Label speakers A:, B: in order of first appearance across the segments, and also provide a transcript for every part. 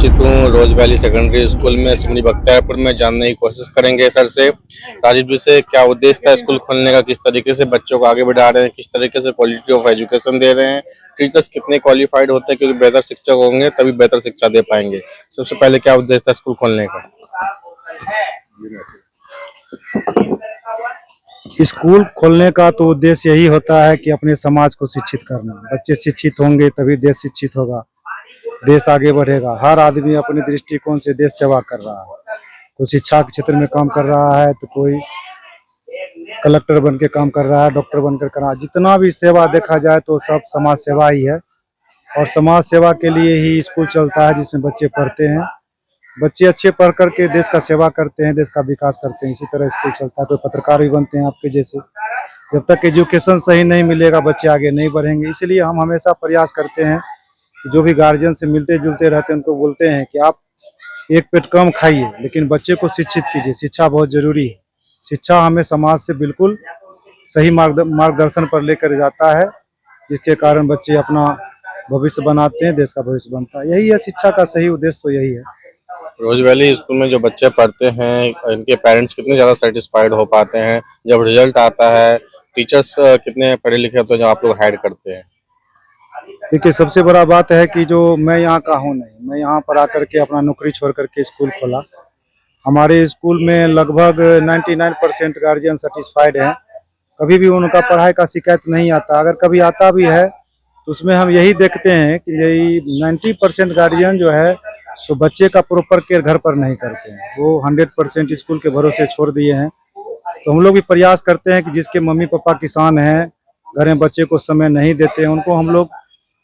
A: उपस्थित हूँ रोज valley secondary school में सिमरी बख्तियारपुर में। जानने की कोशिश करेंगे सर से, राजीव जी से, क्या उद्देश्य था स्कूल खोलने का, किस तरीके से बच्चों को आगे बढ़ा रहे हैं, किस तरीके से क्वालिटी ऑफ एजुकेशन दे रहे हैं, टीचर्स कितने क्वालिफाइड होते हैं, क्योंकि बेहतर शिक्षक होंगे तभी बेहतर शिक्षा दे पाएंगे। सबसे पहले क्या उद्देश्य था स्कूल खोलने का?
B: स्कूल खोलने का तो उद्देश्य यही होता है कि अपने समाज को शिक्षित करना। बच्चे शिक्षित होंगे तभी देश शिक्षित होगा, देश आगे बढ़ेगा। हर आदमी अपने दृष्टिकोण से देश सेवा कर रहा है। कोई शिक्षा के क्षेत्र में काम कर रहा है तो कोई कलेक्टर बन के काम कर रहा है, डॉक्टर बनकर कर रहा है। जितना भी सेवा देखा जाए तो सब समाज सेवा ही है, और समाज सेवा के लिए ही स्कूल चलता है, जिसमें बच्चे पढ़ते हैं। बच्चे अच्छे पढ़ करके देश का सेवा करते हैं, देश का विकास करते हैं। इसी तरह स्कूल चलता है। कोई पत्रकार भी बनते हैं आपके जैसे। जब तक एजुकेशन सही नहीं मिलेगा बच्चे आगे नहीं बढ़ेंगे। इसलिए हम हमेशा प्रयास करते हैं कि जो भी गार्जियन से मिलते जुलते रहते हैं उनको बोलते हैं कि आप एक पेट कम खाइए लेकिन बच्चे को शिक्षित कीजिए। शिक्षा बहुत जरूरी है। शिक्षा हमें समाज से बिल्कुल सही मार्गदर्शन पर लेकर जाता है, जिसके कारण बच्चे अपना भविष्य बनाते हैं, देश का भविष्य बनता है। यही है शिक्षा का सही उद्देश्य, तो यही है।
A: रोज वैली स्कूल में जो बच्चे पढ़ते हैं, इनके पेरेंट्स कितने ज़्यादा सेटिस्फाइड हो पाते हैं जब रिजल्ट आता है? टीचर्स कितने पढ़े लिखे होते हैं जो आप लोग हायर करते हैं?
B: देखिए, सबसे बड़ा बात है कि जो मैं यहाँ का हूँ नहीं, मैं यहाँ पर आकर के अपना नौकरी छोड़ करके स्कूल खोला। हमारे स्कूल में लगभग 99% गार्जियन सेटिस्फाइड हैं। कभी भी उनका पढ़ाई का शिकायत नहीं आता। अगर कभी आता भी है तो उसमें हम यही देखते हैं कि यही 90% गार्जियन जो है सो बच्चे का प्रॉपर केयर घर पर नहीं करते हैं। वो 100% स्कूल के भरोसे छोड़ दिए हैं। तो हम लोग भी प्रयास करते हैं कि जिसके मम्मी पापा किसान हैं, घर में बच्चे को समय नहीं देते हैं, उनको हम लोग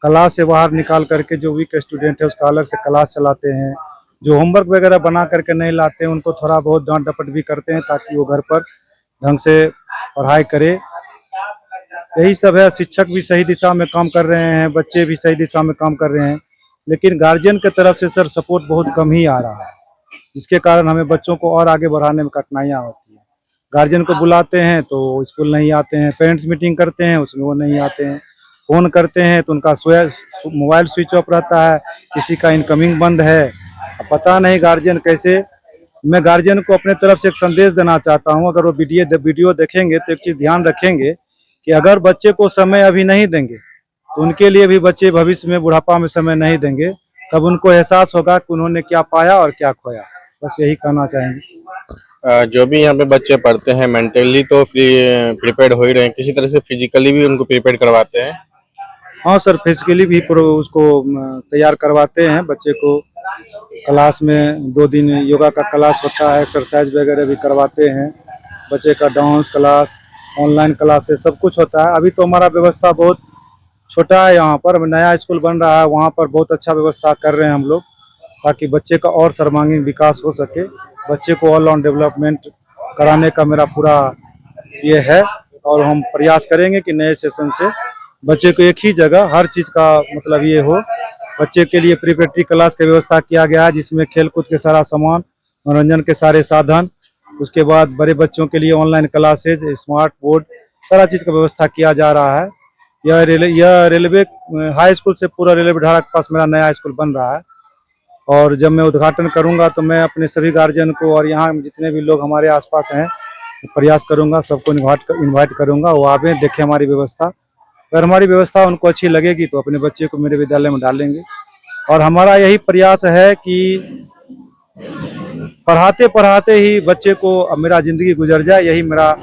B: क्लास से बाहर निकाल करके, जो वीक स्टूडेंट है उसका अलग से क्लास चलाते हैं। जो होमवर्क वगैरह बना करके नहीं लाते हैं उनको थोड़ा बहुत डांट डपट भी करते हैं, ताकि वो घर पर ढंग से पढ़ाई करे। यही सब है। शिक्षक भी सही दिशा में काम कर रहे हैं, बच्चे भी सही दिशा में काम कर रहे हैं, लेकिन गार्जियन की तरफ से सर सपोर्ट बहुत कम ही आ रहा है, जिसके कारण हमें बच्चों को और आगे बढ़ाने में कठिनाइयाँ होती हैं। गार्जियन को बुलाते हैं तो स्कूल नहीं आते हैं, पेरेंट्स मीटिंग करते हैं उसमें वो नहीं आते हैं, फ़ोन करते हैं तो उनका मोबाइल स्विच ऑफ रहता है, किसी का इनकमिंग बंद है। अब पता नहीं गार्जियन कैसे। मैं गार्जियन को अपने तरफ से एक संदेश देना चाहता हूँ। अगर वो वीडियो देखेंगे तो एक चीज़ ध्यान रखेंगे कि अगर बच्चे को समय अभी नहीं देंगे तो उनके लिए भी बच्चे भविष्य में बुढ़ापा में समय नहीं देंगे, तब उनको एहसास होगा कि उन्होंने क्या पाया और क्या खोया। बस यही कहना चाहेंगे।
A: जो भी यहाँ पे बच्चे पढ़ते हैं मेंटली तो प्रिपेयर्ड हो ही रहे हैं, किसी तरह से फिजिकली भी उनको प्रिपेयर करवाते हैं?
B: हाँ सर, फिजिकली भी उसको तैयार करवाते हैं बच्चे को। क्लास में 2 दिन योगा का क्लास होता है, एक्सरसाइज वगैरह भी करवाते हैं। बच्चे का डांस क्लास, ऑनलाइन क्लासेस सब कुछ होता है। अभी तो हमारा व्यवस्था बहुत छोटा है। यहाँ पर नया स्कूल बन रहा है, वहाँ पर बहुत अच्छा व्यवस्था कर रहे हैं हम लोग, ताकि बच्चे का और सर्वांगीण विकास हो सके। बच्चे को ऑल राउंड डेवलपमेंट कराने का मेरा पूरा ये है, और हम प्रयास करेंगे कि नए सेशन से बच्चे को एक ही जगह हर चीज़ का मतलब ये हो। बच्चे के लिए प्रिपरेटरी क्लास की व्यवस्था किया गया है, जिसमें खेल कूद के सारा सामान, मनोरंजन के सारे साधन, उसके बाद बड़े बच्चों के लिए ऑनलाइन क्लासेज, स्मार्ट बोर्ड, सारा चीज़ का व्यवस्था किया जा रहा है। यह रेलवे हाई स्कूल से पूरा रेलवे ढारा के पास मेरा नया स्कूल बन रहा है, और जब मैं उद्घाटन करूंगा तो मैं अपने सभी गार्जियन को और यहाँ जितने भी लोग हमारे आसपास हैं प्रयास करूंगा, सबको इन्वाइट करूंगा, वो आवे देखें हमारी व्यवस्था। अगर हमारी व्यवस्था उनको अच्छी लगेगी तो अपने बच्चे को मेरे विद्यालय में डालेंगे। और हमारा यही प्रयास है कि पढ़ाते पढ़ाते ही बच्चे को अब मेरा ज़िंदगी गुजर जाए, यही मेरा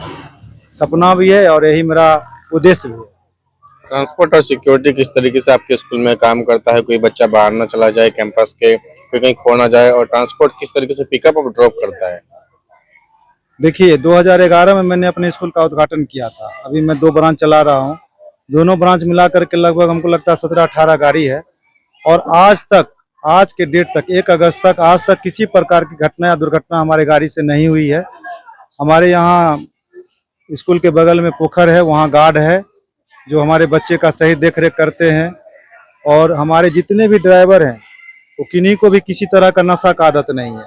B: सपना भी है और यही मेरा उद्देश्य भी है।
A: ट्रांसपोर्ट और सिक्योरिटी किस तरीके से आपके स्कूल में काम करता है? कोई बच्चा बाहर ना चला जाए कैंपस के, कोई कहीं खो ना जाए, और ट्रांसपोर्ट किस तरीके से पिकअप और ड्रॉप करता है?
B: देखिए, 2011 में मैंने अपने स्कूल का उद्घाटन किया था। अभी मैं 2 ब्रांच चला रहा हूँ। दोनों ब्रांच मिला करके लगभग हमको लगता है 17-18 गाड़ी है, और आज के डेट तक 1 अगस्त तक आज तक किसी प्रकार की घटना या दुर्घटना हमारे गाड़ी से नहीं हुई है। हमारे यहाँ स्कूल के बगल में पोखर है, वहाँ गार्ड है जो हमारे बच्चे का सही देख रेख करते हैं। और हमारे जितने भी ड्राइवर हैं वो किन्हीं को भी किसी तरह का नशा का आदत नहीं है,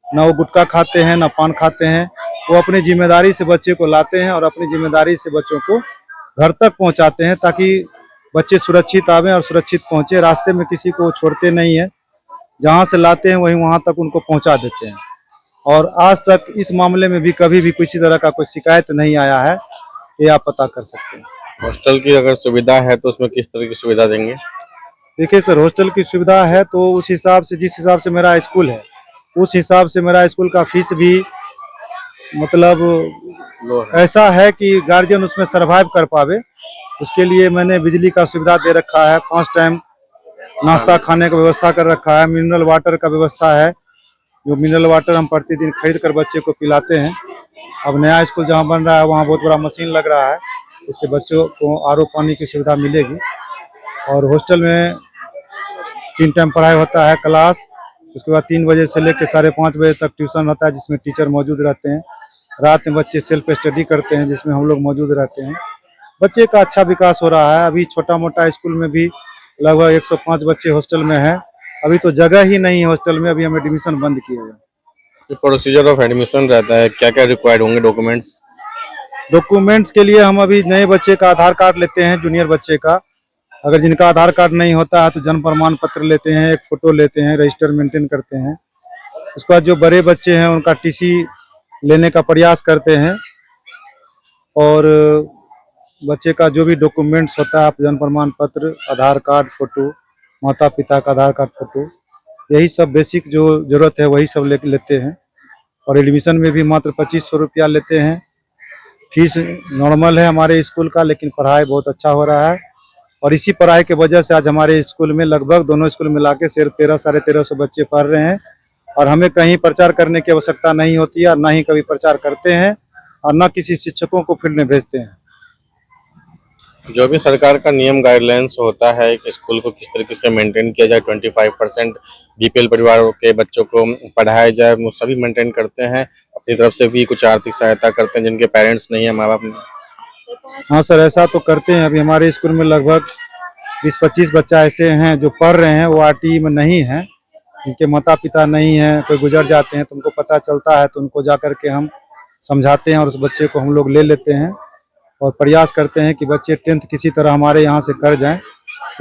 B: ना वो गुटखा खाते हैं ना पान खाते हैं। वो अपनी जिम्मेदारी से बच्चे को लाते हैं और अपनी जिम्मेदारी से बच्चों को घर तक पहुंचाते हैं, ताकि बच्चे सुरक्षित आवें और सुरक्षित पहुंचे। रास्ते में किसी को छोड़ते नहीं है। जहाँ से लाते हैं वहीं वहाँ तक उनको पहुँचा देते हैं। और आज तक इस मामले में भी कभी भी किसी तरह का कोई शिकायत नहीं आया है, ये आप पता कर सकते हैं।
A: हॉस्टल की अगर सुविधा है तो उसमें किस तरह की सुविधा देंगे?
B: देखिए सर, हॉस्टल की सुविधा है तो उस हिसाब से, जिस हिसाब से मेरा स्कूल है उस हिसाब से मेरा स्कूल का फीस भी मतलब
A: लो है।
B: ऐसा है कि गार्जियन उसमें सरवाइव कर पावे। उसके लिए मैंने बिजली का सुविधा दे रखा है, 5 टाइम नाश्ता खाने का व्यवस्था कर रखा है, मिनरल वाटर का व्यवस्था है। जो मिनरल वाटर हम प्रतिदिन खरीद कर बच्चे को पिलाते हैं। अब नया स्कूल जहाँ बन रहा है वहाँ बहुत बड़ा मशीन लग रहा है, इससे बच्चों को आरओ पानी की सुविधा मिलेगी। और हॉस्टल में 3 टाइम पढ़ाई होता है, क्लास, उसके बाद 3 बजे से लेकर 5:30 बजे तक ट्यूशन होता है जिसमें टीचर मौजूद रहते हैं। रात में बच्चे सेल्फ स्टडी करते हैं जिसमें हम लोग मौजूद रहते हैं। बच्चे का अच्छा विकास हो रहा है। अभी छोटा मोटा स्कूल में भी लगभग 105 बच्चे हॉस्टल में हैं। अभी तो जगह ही नहीं है हॉस्टल में, अभी हम एडमिशन बंद किए हुए हैं।
A: जो प्रोसीजर ऑफ एडमिशन रहता है, क्या क्या रिक्वायर्ड होंगे डॉक्यूमेंट्स?
B: डॉक्यूमेंट्स के लिए हम अभी नए बच्चे का आधार कार्ड लेते हैं, जूनियर बच्चे का। अगर जिनका आधार कार्ड नहीं होता है तो जन्म प्रमाण पत्र लेते हैं, एक फोटो लेते हैं, रजिस्टर मेंटेन करते हैं। उसके बाद जो बड़े बच्चे हैं उनका टीसी लेने का प्रयास करते हैं। और बच्चे का जो भी डॉक्यूमेंट्स होता है, जन्म प्रमाण पत्र, आधार कार्ड, फोटो, माता पिता का आधार कार्ड, फोटो, यही सब बेसिक जो जरूरत है वही सब लेते हैं। और एडमिशन में भी मात्र 2500 रुपया लेते हैं। फीस नॉर्मल है हमारे स्कूल का, लेकिन पढ़ाई बहुत अच्छा हो रहा है। और इसी पढ़ाई के वजह से आज हमारे स्कूल में लगभग दोनों स्कूल मिला के सिर्फ 1300-1350 बच्चे पढ़ रहे हैं। और हमें कहीं प्रचार करने की आवश्यकता नहीं होती है, और ना ही कभी प्रचार करते हैं, और न किसी शिक्षकों को फील्ड में भेजते हैं।
A: जो भी सरकार का नियम गाइडलाइंस होता है कि स्कूल को किस तरीके से मेंटेन किया जाए, 25% बीपीएल परिवारों के बच्चों को पढ़ाया जाए, वो सभी मेंटेन करते हैं। अपनी तरफ से भी कुछ आर्थिक सहायता करते हैं जिनके पेरेंट्स नहीं है, माँ बाप नहीं।
B: हाँ सर, ऐसा तो करते हैं। अभी हमारे स्कूल में लगभग 20-25 बच्चा ऐसे हैं जो पढ़ रहे हैं, वो आरटीई में नहीं हैं, उनके माता पिता नहीं हैं, कोई गुजर जाते हैं तो उनको पता चलता है तो उनको जा कर के हम समझाते हैं और उस बच्चे को हम लोग ले लेते हैं। और प्रयास करते हैं कि बच्चे 10th किसी तरह हमारे यहाँ से कर जाएं।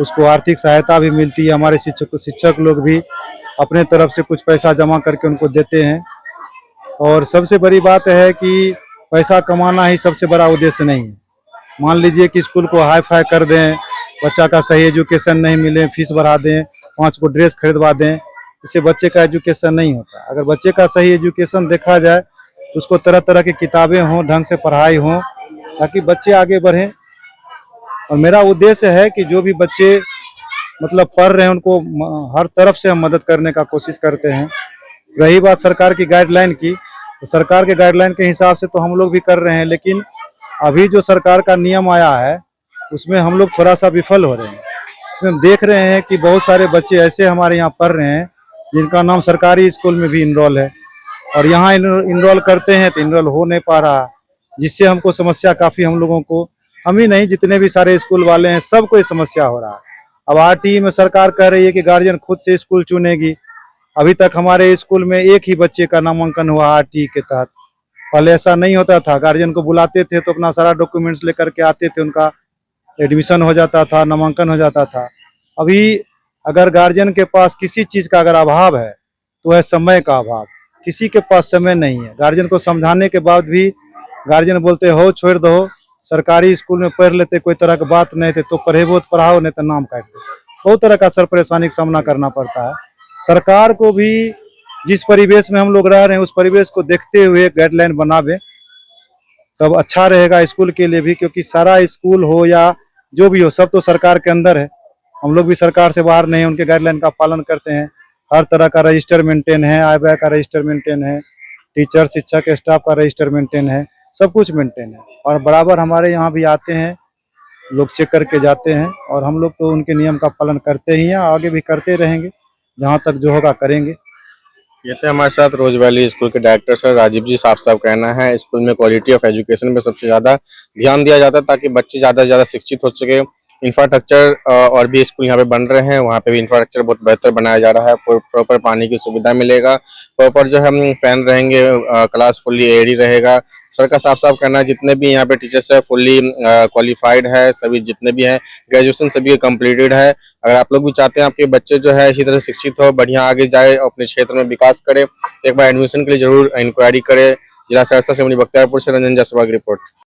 B: उसको आर्थिक सहायता भी मिलती है, हमारे शिक्षक लोग भी अपने तरफ से कुछ पैसा जमा करके उनको देते हैं। और सबसे बड़ी बात है कि पैसा कमाना ही सबसे बड़ा उद्देश्य नहीं है। मान लीजिए कि स्कूल को हाई फाई कर दें, बच्चा का सही एजुकेशन नहीं मिले, फीस बढ़ा दें, 5 को ड्रेस खरीदवा दें, इससे बच्चे का एजुकेशन नहीं होता। अगर बच्चे का सही एजुकेशन देखा जाए तो उसको तरह तरह की किताबें हों, ढंग से पढ़ाई हो, ताकि बच्चे आगे बढ़ें। और मेरा उद्देश्य है कि जो भी बच्चे मतलब पढ़ रहे हैं उनको हर तरफ से हम मदद करने का कोशिश करते हैं। रही बात सरकार की गाइडलाइन की, तो सरकार के गाइडलाइन के हिसाब से तो हम लोग भी कर रहे हैं, लेकिन अभी जो सरकार का नियम आया है उसमें हम लोग थोड़ा सा विफल हो रहे हैं। इसमें हम देख रहे हैं कि बहुत सारे बच्चे ऐसे हमारे यहाँ पढ़ रहे हैं जिनका नाम सरकारी स्कूल में भी इनरोल है, और यहाँ इनरोल करते हैं तो इनरोल हो नहीं पा रहा, जिससे हमको समस्या काफ़ी, हम लोगों को, हम ही नहीं जितने भी सारे स्कूल वाले हैं सबको ये समस्या हो रहा है। अब आरटीई में सरकार कह रही है कि गार्जियन खुद से स्कूल चुनेगी। अभी तक हमारे स्कूल में एक ही बच्चे का नामांकन हुआ आरटीई के तहत। पहले ऐसा नहीं होता था, गार्जियन को बुलाते थे तो अपना सारा डॉक्यूमेंट्स लेकर के आते थे, उनका एडमिशन हो जाता था, नामांकन हो जाता था। अभी अगर गार्जियन के पास किसी चीज़ का अगर अभाव है तो है समय का अभाव। किसी के पास समय नहीं है। गार्जियन को समझाने के बाद भी गार्जियन बोलते हो छोड़ दो, सरकारी स्कूल में पढ़ लेते, कोई तरह की बात नहीं थे तो पढ़ेबो तो पढ़ाओ, नहीं तो नाम काट दो। बहुत तरह का सर परेशानी का सामना करना पड़ता है। सरकार को भी जिस परिवेश में हम लोग रह रहे हैं उस परिवेश को देखते हुए गाइडलाइन बनावे तब अच्छा रहेगा स्कूल के लिए भी, क्योंकि सारा स्कूल हो या जो भी हो सब तो सरकार के अंदर है। हम लोग भी सरकार से बाहर नहीं है, उनके गाइडलाइन का पालन करते हैं। हर तरह का रजिस्टर मेंटेन है, आय व्यय का रजिस्टर मेंटेन है, टीचर शिक्षक स्टाफ का रजिस्टर मेंटेन है, सब कुछ मेंटेन है। और बराबर हमारे यहाँ भी आते हैं लोग, चेक करके जाते हैं, और हम लोग तो उनके नियम का पालन करते ही हैं, आगे भी करते रहेंगे, जहाँ तक जो होगा करेंगे।
A: ये थे हमारे साथ रोज वैली स्कूल के डायरेक्टर सर राजीव जी। साफ कहना है स्कूल में क्वालिटी ऑफ एजुकेशन पे सबसे ज़्यादा ध्यान दिया जाता है ताकि बच्चे ज़्यादा से ज़्यादा शिक्षित हो सके इंफ्रास्ट्रक्चर और भी स्कूल यहाँ पे बन रहे हैं, वहाँ पे भी इंफ्रास्ट्रक्चर बहुत बेहतर बनाया जा रहा है। प्रॉपर पानी की सुविधा मिलेगा, प्रॉपर जो है फैन रहेंगे, क्लास फुल्ली एयरी रहेगा। सर का साफ साफ कहना है जितने भी यहाँ पे टीचर्स है फुल्ली क्वालिफाइड है, सभी जितने भी हैं ग्रेजुएशन सभी कंप्लीटेड है। अगर आप लोग भी चाहते हैं आपके बच्चे जो है इसी तरह शिक्षित हो, बढ़िया आगे जाए, अपने क्षेत्र में विकास करे, एक बार एडमिशन के लिए जरूर इंक्वायरी करें। जिला सहरसा से मुनि बख्तियारपुर से रंजन जायसवाल की रिपोर्ट।